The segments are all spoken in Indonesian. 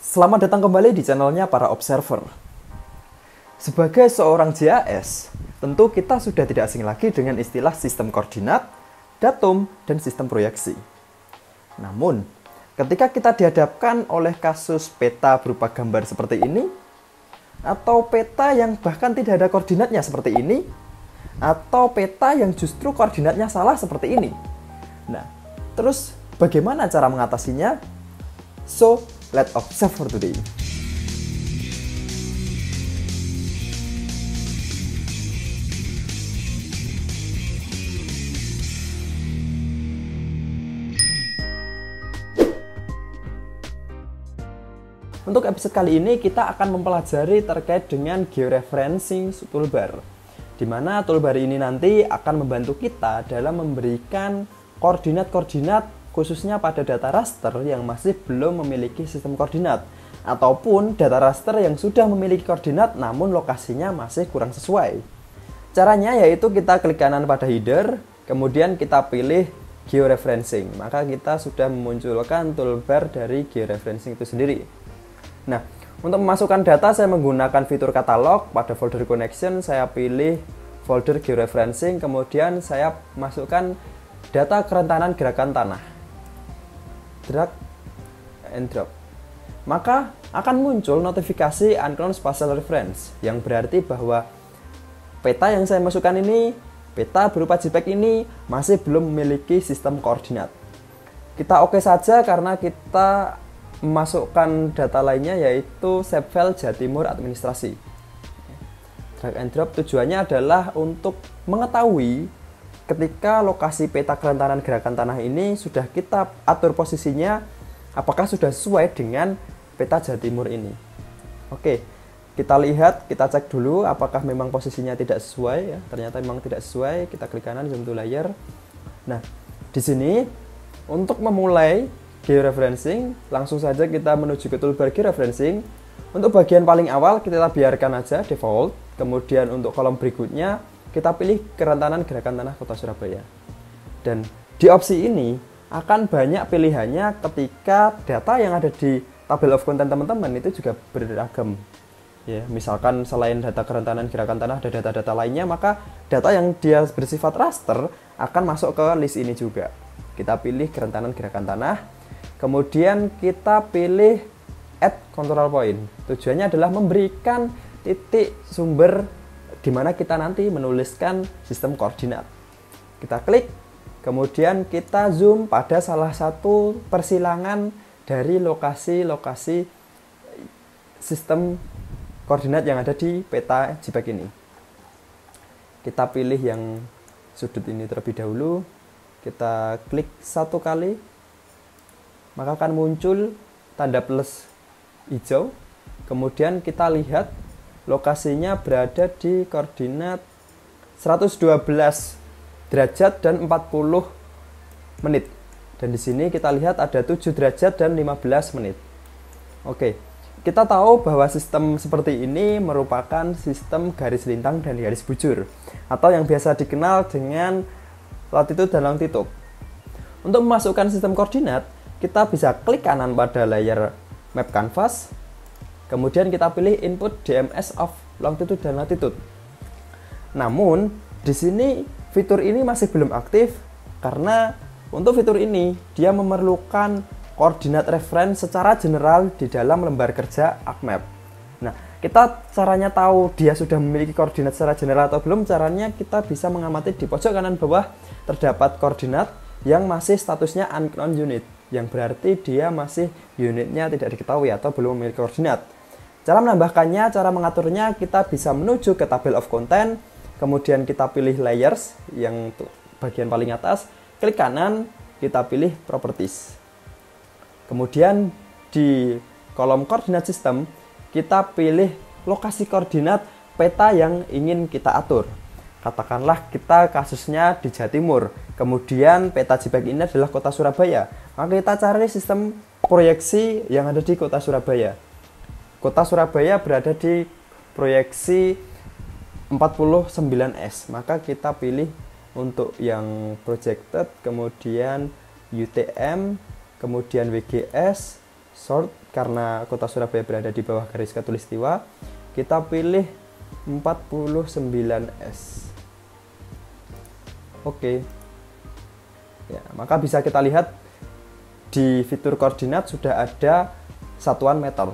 Selamat datang kembali di channelnya Para Observer. Sebagai seorang JAS, tentu kita sudah tidak asing lagi dengan istilah sistem koordinat, datum, dan sistem proyeksi. Namun, ketika kita dihadapkan oleh kasus peta berupa gambar seperti ini, atau peta yang bahkan tidak ada koordinatnya seperti ini, atau peta yang justru koordinatnya salah seperti ini. Nah, terus bagaimana cara mengatasinya? So, let's observe for today. Untuk episode kali ini kita akan mempelajari terkait dengan georeferencing toolbar, di mana toolbar ini nanti akan membantu kita dalam memberikan koordinat-koordinat khususnya pada data raster yang masih belum memiliki sistem koordinat, ataupun data raster yang sudah memiliki koordinat namun lokasinya masih kurang sesuai. Caranya yaitu kita klik kanan pada header, kemudian kita pilih georeferencing, maka kita sudah memunculkan toolbar dari georeferencing itu sendiri. Nah, untuk memasukkan data saya menggunakan fitur katalog. Pada folder connection saya pilih folder georeferencing, kemudian saya masukkan data kerentanan gerakan tanah, drag and drop, maka akan muncul notifikasi unknown spatial reference, yang berarti bahwa peta yang saya masukkan ini, peta berupa JPEG ini masih belum memiliki sistem koordinat. Kita oke saja karena kita memasukkan data lainnya yaitu save file Jawa Timur administrasi. Drag and drop tujuannya adalah untuk mengetahui ketika lokasi peta kerentanan gerakan tanah ini sudah kita atur posisinya, apakah sudah sesuai dengan peta Jawa Timur ini. Oke, kita lihat, kita cek dulu apakah memang posisinya tidak sesuai ya. Ternyata memang tidak sesuai. Kita klik kanan zoom to layer. Nah, di sini untuk memulai georeferencing, langsung saja kita menuju ke toolbar georeferencing. Untuk bagian paling awal kita biarkan aja default. Kemudian untuk kolom berikutnya kita pilih kerentanan gerakan tanah Kota Surabaya. Dan di opsi ini akan banyak pilihannya ketika data yang ada di table of content teman-teman itu juga beragam. Ya, misalkan selain data kerentanan gerakan tanah ada data-data lainnya, maka data yang dia bersifat raster akan masuk ke list ini juga. Kita pilih kerentanan gerakan tanah, kemudian kita pilih add control point. Tujuannya adalah memberikan titik sumber di mana kita nanti menuliskan sistem koordinat. Kita klik, kemudian kita zoom pada salah satu persilangan dari lokasi-lokasi sistem koordinat yang ada di peta JPEG ini. Kita pilih yang sudut ini terlebih dahulu, kita klik satu kali, maka akan muncul tanda plus hijau, kemudian kita lihat lokasinya berada di koordinat 112 derajat dan 40 menit. Dan di sini kita lihat ada 7 derajat dan 15 menit. Oke, kita tahu bahwa sistem seperti ini merupakan sistem garis lintang dan garis bujur, atau yang biasa dikenal dengan latitude dan longitude. Untuk memasukkan sistem koordinat, kita bisa klik kanan pada layar map canvas, kemudian kita pilih input DMS of longitude dan latitude. Namun, di sini fitur ini masih belum aktif karena untuk fitur ini dia memerlukan koordinat reference secara general di dalam lembar kerja ArcMap. Nah, kita caranya tahu dia sudah memiliki koordinat secara general atau belum, caranya kita bisa mengamati di pojok kanan bawah terdapat koordinat yang masih statusnya unknown unit, yang berarti dia masih unitnya tidak diketahui atau belum memiliki koordinat. Cara menambahkannya, cara mengaturnya, kita bisa menuju ke table of content, kemudian kita pilih layers yang bagian paling atas, klik kanan, kita pilih properties. Kemudian di kolom koordinat sistem, kita pilih lokasi koordinat peta yang ingin kita atur. Katakanlah kita kasusnya di Jawa Timur, kemudian peta JPEG ini adalah Kota Surabaya, maka kita cari sistem proyeksi yang ada di Kota Surabaya. Kota Surabaya berada di proyeksi 49S, maka kita pilih untuk yang projected, kemudian UTM, kemudian WGS, short, karena kota Surabaya berada di bawah garis khatulistiwa, kita pilih 49S. Oke. Ya, maka bisa kita lihat di fitur koordinat sudah ada satuan meter.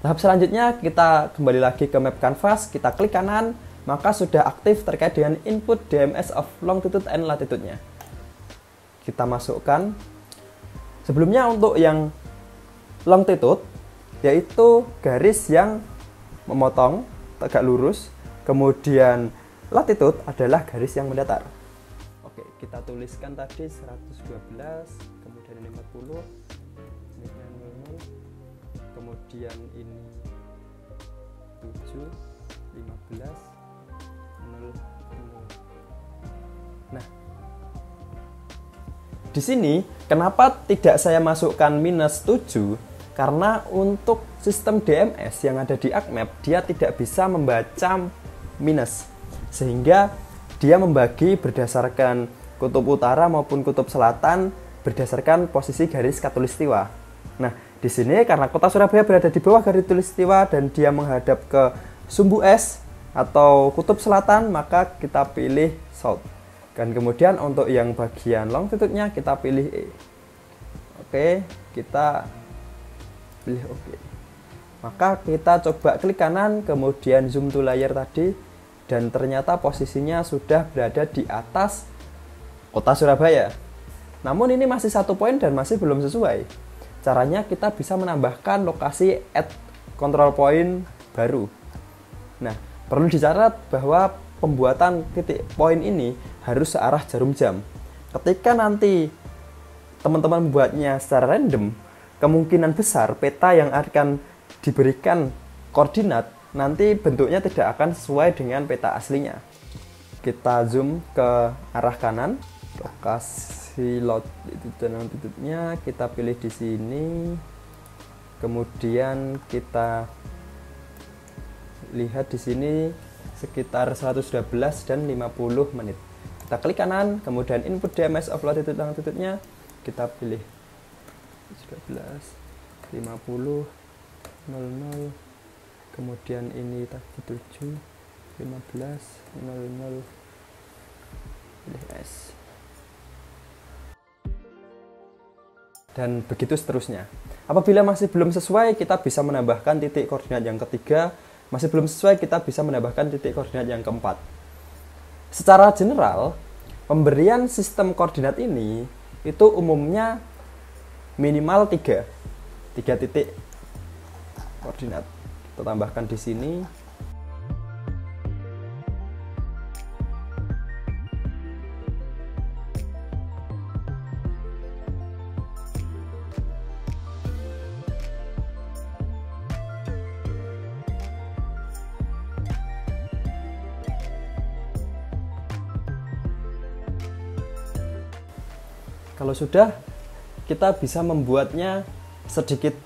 Tahap selanjutnya kita kembali lagi ke map canvas, kita klik kanan, maka sudah aktif terkait dengan input DMS of longitude and latitude-nya. Kita masukkan. Sebelumnya untuk yang longitude, yaitu garis yang memotong tegak lurus, kemudian latitude adalah garis yang mendatar. Oke, kita tuliskan tadi 112, kemudian ini 40, ini 00, kemudian ini 7, 15, 0, 0. Nah, di sini kenapa tidak saya masukkan minus 7? Karena untuk sistem DMS yang ada di ArcMap, dia tidak bisa membaca minus. Sehingga dia membagi berdasarkan kutub utara maupun kutub selatan berdasarkan posisi garis khatulistiwa. Nah, di sini karena kota Surabaya berada di bawah garis khatulistiwa dan dia menghadap ke sumbu es atau kutub selatan, maka kita pilih south. Dan kemudian untuk yang bagian longitude-nya kita pilih E. Oke, kita pilih OK. Maka kita coba klik kanan, kemudian zoom to layer tadi, dan ternyata posisinya sudah berada di atas kota Surabaya. Namun ini masih satu poin dan masih belum sesuai. Caranya kita bisa menambahkan lokasi add control point baru. Nah, perlu dicatat bahwa pembuatan titik poin ini harus searah jarum jam. Ketika nanti teman-teman membuatnya secara random, kemungkinan besar peta yang akan diberikan koordinat nanti bentuknya tidak akan sesuai dengan peta aslinya. Kita zoom ke arah kanan, lokasi longitude-nya kita pilih di sini, kemudian kita lihat di sini sekitar 112 dan 50 menit. Kita klik kanan, kemudian input DMS of longitude-nya kita pilih 12, 50, 00, kemudian ini tadi 7, 15, 00, pilih S. Dan begitu seterusnya. Apabila masih belum sesuai, kita bisa menambahkan titik koordinat yang ketiga. Masih belum sesuai, kita bisa menambahkan titik koordinat yang keempat. Secara general, pemberian sistem koordinat ini itu umumnya minimal 3 titik koordinat. Kita tambahkan di sini. Kalau sudah, kita bisa membuatnya sedikit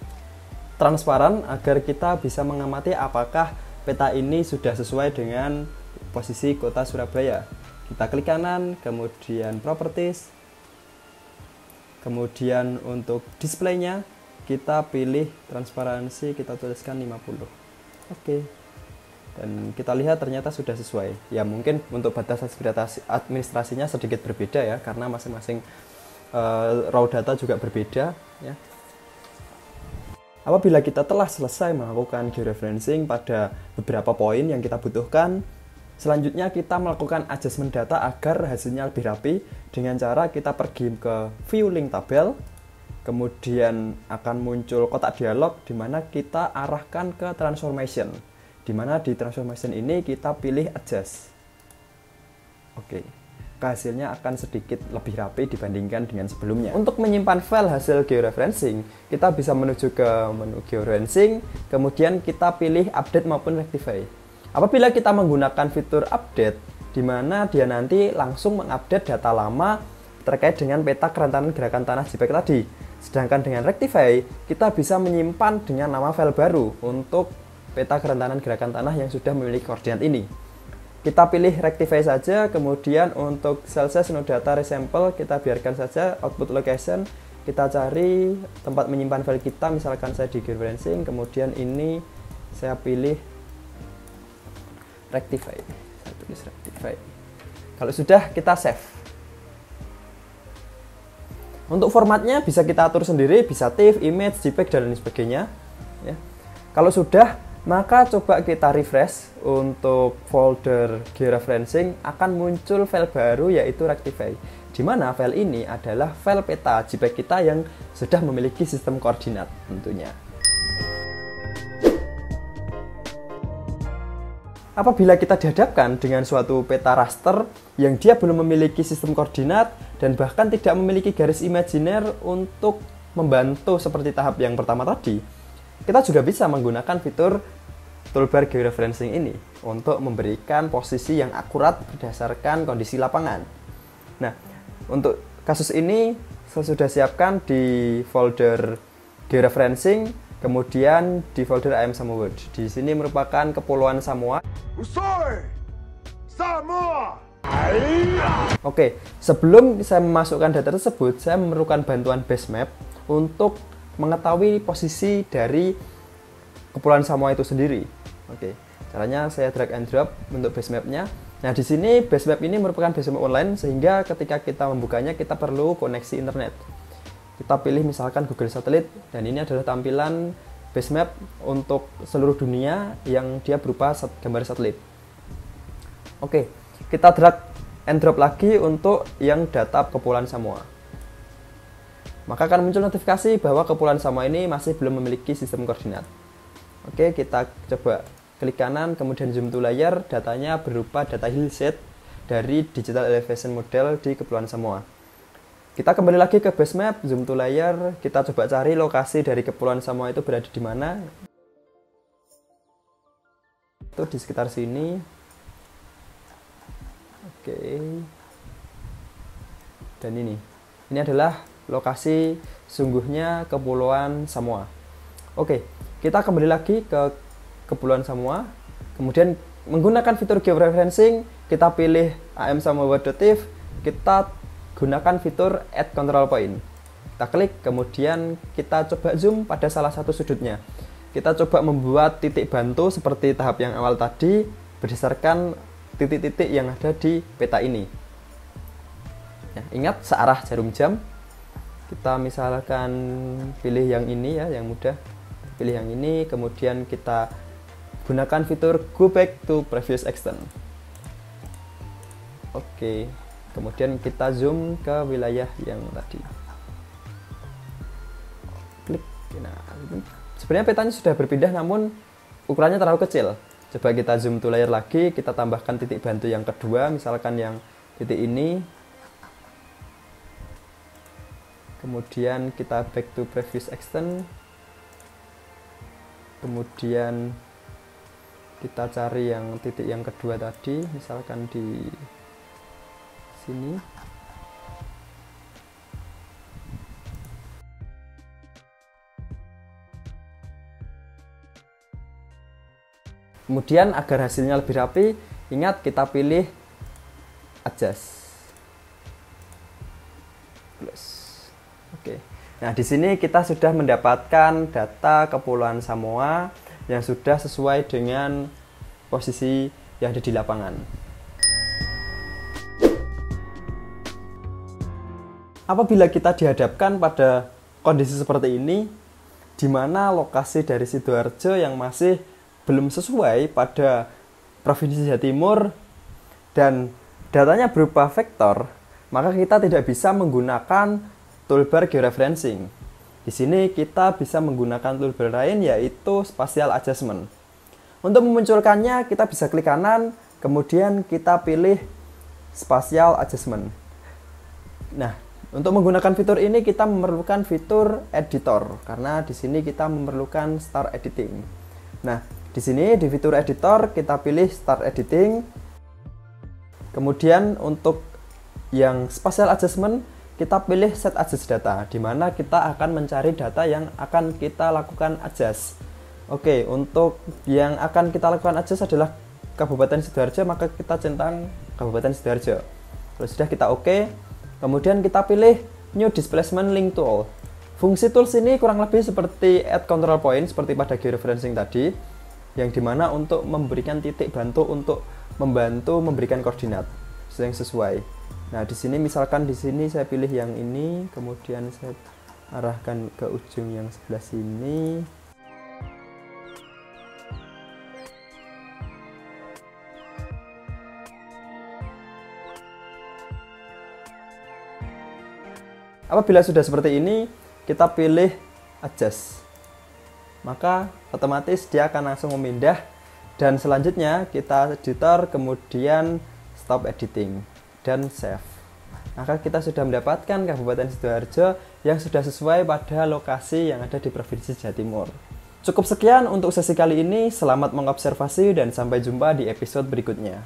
transparan agar kita bisa mengamati apakah peta ini sudah sesuai dengan posisi kota Surabaya. Kita klik kanan, kemudian properties, kemudian untuk displaynya kita pilih transparansi, kita tuliskan 50. Oke. Dan kita lihat ternyata sudah sesuai. Ya mungkin untuk batas administrasinya sedikit berbeda ya, karena masing-masing raw data juga berbeda ya. Apabila kita telah selesai melakukan georeferencing pada beberapa poin yang kita butuhkan, selanjutnya kita melakukan adjustment data agar hasilnya lebih rapi dengan cara kita pergi ke view link tabel, kemudian akan muncul kotak dialog di mana kita arahkan ke transformation, di mana di transformation ini kita pilih adjust. Oke. Hasilnya akan sedikit lebih rapi dibandingkan dengan sebelumnya. Untuk menyimpan file hasil georeferencing, kita bisa menuju ke menu georeferencing, kemudian kita pilih update maupun rectify. Apabila kita menggunakan fitur update, di mana dia nanti langsung mengupdate data lama terkait dengan peta kerentanan gerakan tanah JPEG tadi. Sedangkan dengan rectify, kita bisa menyimpan dengan nama file baru untuk peta kerentanan gerakan tanah yang sudah memiliki koordinat ini. Kita pilih rectify saja, kemudian untuk cell size node data resample kita biarkan saja, output location kita cari tempat menyimpan file kita, misalkan saya di georeferencing, kemudian ini saya pilih rectify, saya tulis rectify. Kalau sudah, kita save. Untuk formatnya bisa kita atur sendiri, bisa TIFF, image, JPEG, dan lain sebagainya ya. Kalau sudah, maka coba kita refresh. Untuk folder georeferencing akan muncul file baru, yaitu rectify, di mana file ini adalah file peta JPEG kita yang sudah memiliki sistem koordinat tentunya. Apabila kita dihadapkan dengan suatu peta raster yang dia belum memiliki sistem koordinat dan bahkan tidak memiliki garis imajiner untuk membantu seperti tahap yang pertama tadi, kita juga bisa menggunakan fitur toolbar georeferencing ini untuk memberikan posisi yang akurat berdasarkan kondisi lapangan. Nah, untuk kasus ini saya sudah siapkan di folder georeferencing, kemudian di folder I am Samoa World. Di sini merupakan kepulauan Samoa. Oke, sebelum saya memasukkan data tersebut, saya memerlukan bantuan base map untuk mengetahui posisi dari kepulauan Samoa itu sendiri. Oke, caranya saya drag and drop untuk base mapnya. Nah, di sini base map ini merupakan base map online, sehingga ketika kita membukanya kita perlu koneksi internet. Kita pilih misalkan Google Satelit, dan ini adalah tampilan base map untuk seluruh dunia yang dia berupa gambar satelit. Oke, kita drag and drop lagi untuk yang data kepulauan Samoa. Maka akan muncul notifikasi bahwa kepulauan Samoa ini masih belum memiliki sistem koordinat. Oke, kita coba klik kanan, kemudian zoom to layar, datanya berupa data hillset dari digital elevation model di kepulauan Samoa. Kita kembali lagi ke base map, zoom to layar, kita coba cari lokasi dari kepulauan Samoa itu berada di mana. Itu di sekitar sini. Oke. Dan ini adalah lokasi sungguhnya kepulauan Samoa. Oke, kita kembali lagi ke kepulauan Samoa, kemudian menggunakan fitur georeferencing, kita pilih amsamoa.tif, kita gunakan fitur add control point. Kita klik, kemudian kita coba zoom pada salah satu sudutnya. Kita coba membuat titik bantu seperti tahap yang awal tadi berdasarkan titik-titik yang ada di peta ini. Ya, ingat searah jarum jam. Kita misalkan pilih yang ini ya, yang mudah. Pilih yang ini, kemudian kita gunakan fitur go back to previous extent. Oke, kemudian kita zoom ke wilayah yang tadi. Klik. Nah, sebenarnya petanya sudah berpindah, namun ukurannya terlalu kecil. Coba kita zoom to layar lagi, kita tambahkan titik bantu yang kedua, misalkan yang titik ini. Kemudian kita back to previous extent. Kemudian kita cari yang titik yang kedua tadi, misalkan di sini. Kemudian agar hasilnya lebih rapi, ingat kita pilih adjust. Plus. Oke. Nah, di sini kita sudah mendapatkan data kepulauan Samoa yang sudah sesuai dengan posisi yang ada di lapangan. Apabila kita dihadapkan pada kondisi seperti ini, di mana lokasi dari Sidoarjo yang masih belum sesuai pada Provinsi Jawa Timur dan datanya berupa vektor, maka kita tidak bisa menggunakan toolbar georeferencing. Di sini kita bisa menggunakan toolbar lain, yaitu spatial adjustment. Untuk memunculkannya kita bisa klik kanan, kemudian kita pilih spatial adjustment. Nah, untuk menggunakan fitur ini kita memerlukan fitur editor, karena di sini kita memerlukan start editing. Nah, di sini di fitur editor kita pilih start editing. Kemudian untuk yang spatial adjustment kita pilih set adjust data, di mana kita akan mencari data yang akan kita lakukan adjust. Oke, untuk yang akan kita lakukan adjust adalah Kabupaten Sidoarjo, maka kita centang Kabupaten Sidoarjo. Kalau sudah kita oke, kemudian kita pilih New Displacement Link to All. Fungsi tools ini kurang lebih seperti add control point seperti pada georeferencing tadi, yang dimana untuk memberikan titik bantu untuk membantu memberikan koordinat yang sesuai. Nah, di sini misalkan di sini saya pilih yang ini, kemudian saya arahkan ke ujung yang sebelah sini. Apabila sudah seperti ini, kita pilih adjust. Maka otomatis dia akan langsung memindah, dan selanjutnya kita editor, kemudian stop editing dan save. Maka kita sudah mendapatkan Kabupaten Sidoarjo yang sudah sesuai pada lokasi yang ada di Provinsi Jawa Timur. Cukup sekian untuk sesi kali ini. Selamat mengobservasi dan sampai jumpa di episode berikutnya.